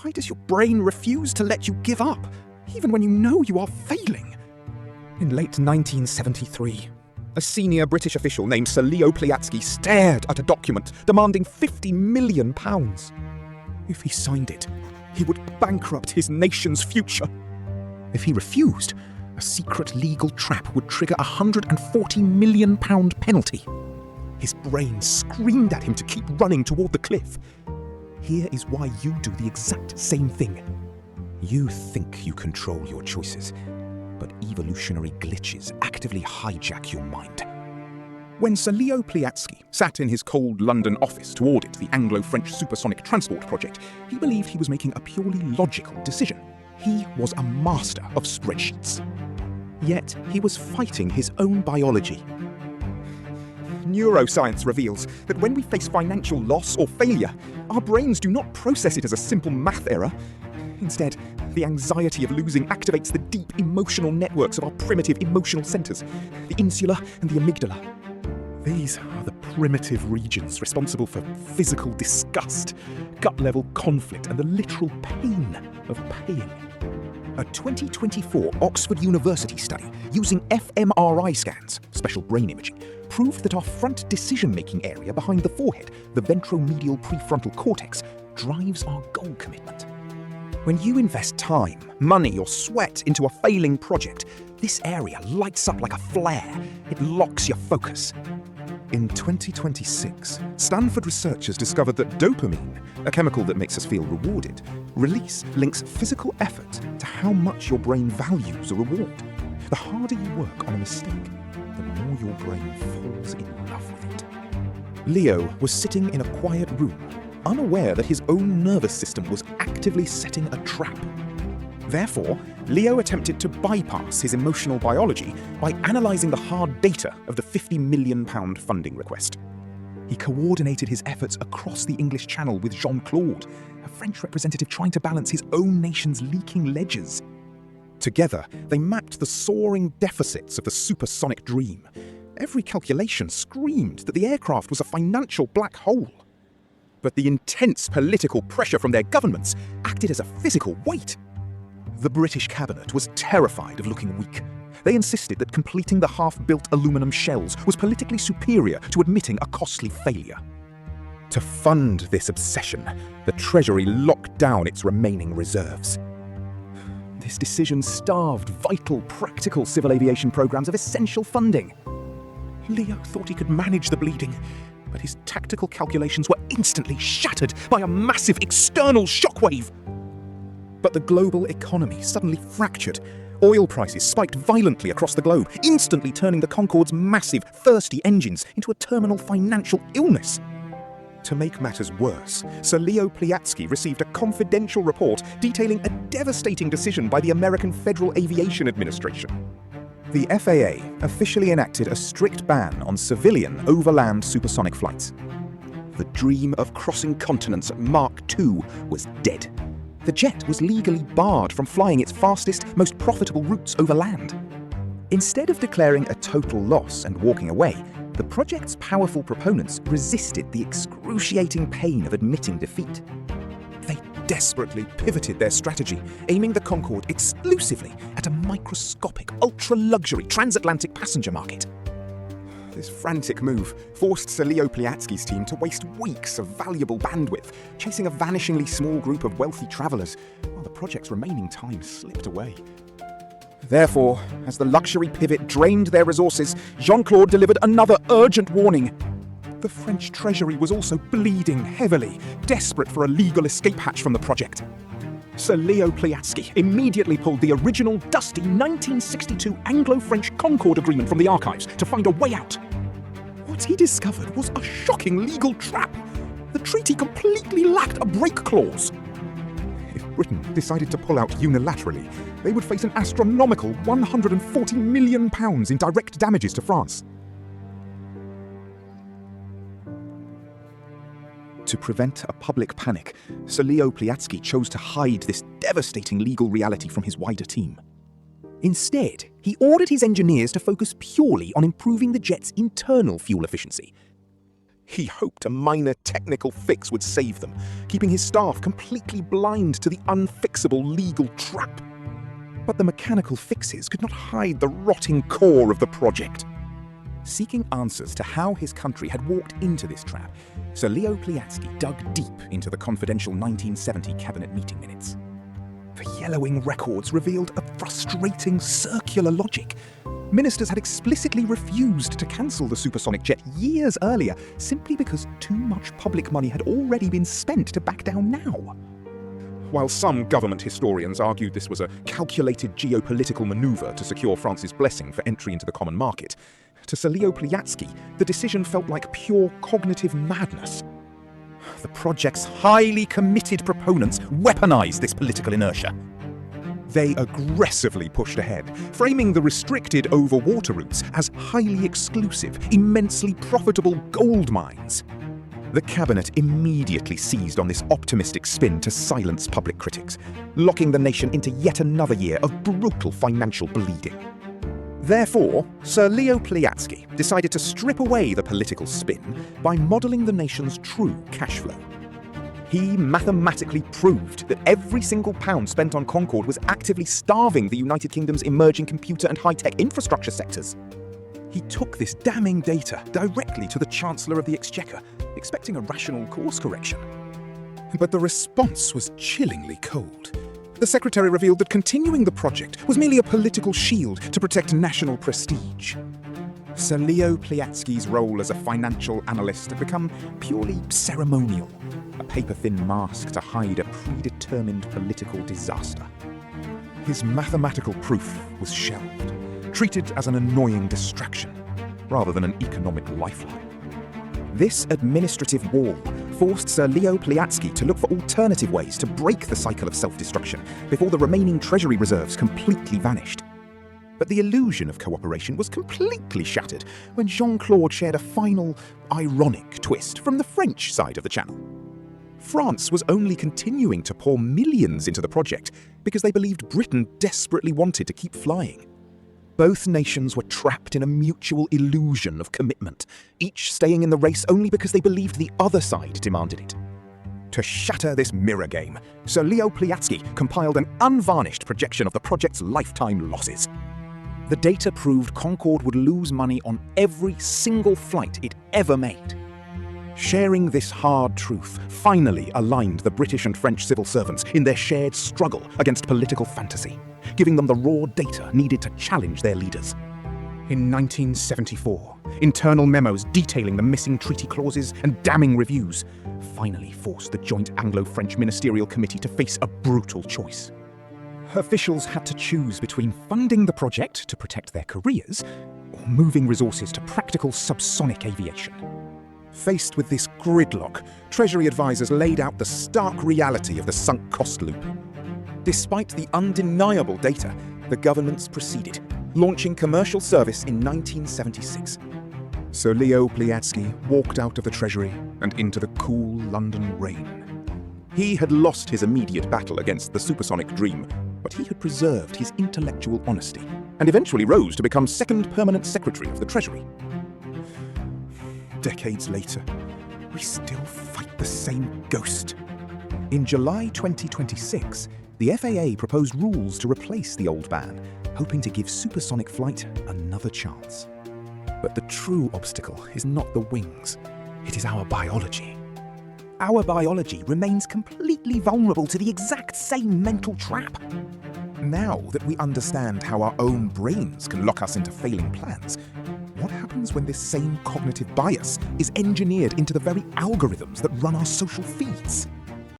Why does your brain refuse to let you give up, even when you know you are failing? In late 1973, a senior British official named Sir Leo Pliatzky stared at a document demanding £50 million. If he signed it, he would bankrupt his nation's future. If he refused, a secret legal trap would trigger a £140 million penalty. His brain screamed at him to keep running toward the cliff. Here is why you do the exact same thing. You think you control your choices, but evolutionary glitches actively hijack your mind. When Sir Leo Pliatzky sat in his cold London office to audit the Anglo-French supersonic transport project, he believed he was making a purely logical decision. He was a master of spreadsheets. Yet he was fighting his own biology. Neuroscience reveals that when we face financial loss or failure, our brains do not process it as a simple math error. Instead, the anxiety of losing activates the deep emotional networks of our primitive emotional centers, the insula and the amygdala. These are the primitive regions responsible for physical disgust, gut-level conflict, and the literal pain of paying. A 2024 Oxford University study using fMRI scans, special brain imaging, proved that our front decision-making area behind the forehead, the ventromedial prefrontal cortex, drives our goal commitment. When you invest time, money, or sweat into a failing project, this area lights up like a flare. It locks your focus. In 2026, Stanford researchers discovered that dopamine, a chemical that makes us feel rewarded, release links physical effort to how much your brain values a reward. The harder you work on a mistake, the more your brain falls in love with it. Leo was sitting in a quiet room, unaware that his own nervous system was actively setting a trap. Therefore, Leo attempted to bypass his emotional biology by analysing the hard data of the £50 million funding request. He coordinated his efforts across the English Channel with Jean-Claude, a French representative trying to balance his own nation's leaking ledgers. Together, they mapped the soaring deficits of the supersonic dream. Every calculation screamed that the aircraft was a financial black hole. But the intense political pressure from their governments acted as a physical weight. The British cabinet was terrified of looking weak. They insisted that completing the half-built aluminum shells was politically superior to admitting a costly failure. To fund this obsession, the Treasury locked down its remaining reserves. This decision starved vital, practical civil aviation programs of essential funding. Leo thought he could manage the bleeding, but his tactical calculations were instantly shattered by a massive external shockwave. But the global economy suddenly fractured. Oil prices spiked violently across the globe, instantly turning the Concorde's massive, thirsty engines into a terminal financial illness. To make matters worse, Sir Leo Pliatzky received a confidential report detailing a devastating decision by the American Federal Aviation Administration. The FAA officially enacted a strict ban on civilian overland supersonic flights. The dream of crossing continents at Mach 2 was dead. The jet was legally barred from flying its fastest, most profitable routes over land. Instead of declaring a total loss and walking away, the project's powerful proponents resisted the excruciating pain of admitting defeat. They desperately pivoted their strategy, aiming the Concorde exclusively at a microscopic, ultra-luxury transatlantic passenger market. This frantic move forced Sir Leo Pliatzky's team to waste weeks of valuable bandwidth, chasing a vanishingly small group of wealthy travellers, while the project's remaining time slipped away. Therefore, as the luxury pivot drained their resources, Jean-Claude delivered another urgent warning. The French Treasury was also bleeding heavily, desperate for a legal escape hatch from the project. Sir Leo Pliatzky immediately pulled the original dusty 1962 Anglo-French Concorde Agreement from the archives to find a way out. What he discovered was a shocking legal trap. The treaty completely lacked a break clause. If Britain decided to pull out unilaterally, they would face an astronomical £140 million in direct damages to France. To prevent a public panic, Sir Leo Pliatzky chose to hide this devastating legal reality from his wider team. Instead, he ordered his engineers to focus purely on improving the jet's internal fuel efficiency. He hoped a minor technical fix would save them, keeping his staff completely blind to the unfixable legal trap. But the mechanical fixes could not hide the rotting core of the project. Seeking answers to how his country had walked into this trap, Sir Leo Pliatzky dug deep into the confidential 1970 cabinet meeting minutes. The yellowing records revealed a frustrating circular logic. Ministers had explicitly refused to cancel the supersonic jet years earlier, simply because too much public money had already been spent to back down now. While some government historians argued this was a calculated geopolitical maneuver to secure France's blessing for entry into the common market, to Sir Leo Pliatzky, the decision felt like pure cognitive madness. The project's highly committed proponents weaponized this political inertia. They aggressively pushed ahead, framing the restricted over-water routes as highly exclusive, immensely profitable gold mines. The cabinet immediately seized on this optimistic spin to silence public critics, locking the nation into yet another year of brutal financial bleeding. Therefore, Sir Leo Pliatzky decided to strip away the political spin by modelling the nation's true cash flow. He mathematically proved that every single pound spent on Concorde was actively starving the United Kingdom's emerging computer and high-tech infrastructure sectors. He took this damning data directly to the Chancellor of the Exchequer, expecting a rational course correction. But the response was chillingly cold. The Secretary revealed that continuing the project was merely a political shield to protect national prestige. Sir Leo Pliatzky's role as a financial analyst had become purely ceremonial, a paper-thin mask to hide a predetermined political disaster. His mathematical proof was shelved, treated as an annoying distraction, rather than an economic lifeline. This administrative wall forced Sir Leo Pliatzky to look for alternative ways to break the cycle of self-destruction before the remaining treasury reserves completely vanished. But the illusion of cooperation was completely shattered when Jean-Claude shared a final, ironic twist from the French side of the channel. France was only continuing to pour millions into the project because they believed Britain desperately wanted to keep flying. Both nations were trapped in a mutual illusion of commitment, each staying in the race only because they believed the other side demanded it. To shatter this mirror game, Sir Leo Pliatzky compiled an unvarnished projection of the project's lifetime losses. The data proved Concorde would lose money on every single flight it ever made. Sharing this hard truth finally aligned the British and French civil servants in their shared struggle against political fantasy, giving them the raw data needed to challenge their leaders. In 1974, internal memos detailing the missing treaty clauses and damning reviews finally forced the joint Anglo-French Ministerial Committee to face a brutal choice. Officials had to choose between funding the project to protect their careers or moving resources to practical subsonic aviation. Faced with this gridlock, Treasury advisors laid out the stark reality of the sunk cost loop. Despite the undeniable data, the governments proceeded, launching commercial service in 1976. Sir Leo Pliatzky walked out of the Treasury and into the cool London rain. He had lost his immediate battle against the supersonic dream, but he had preserved his intellectual honesty and eventually rose to become second permanent secretary of the Treasury. Decades later, we still fight the same ghost. In July 2026, the FAA proposed rules to replace the old ban, hoping to give supersonic flight another chance. But the true obstacle is not the wings, it is our biology. Our biology remains completely vulnerable to the exact same mental trap. Now that we understand how our own brains can lock us into failing plans, what happens when this same cognitive bias is engineered into the very algorithms that run our social feeds?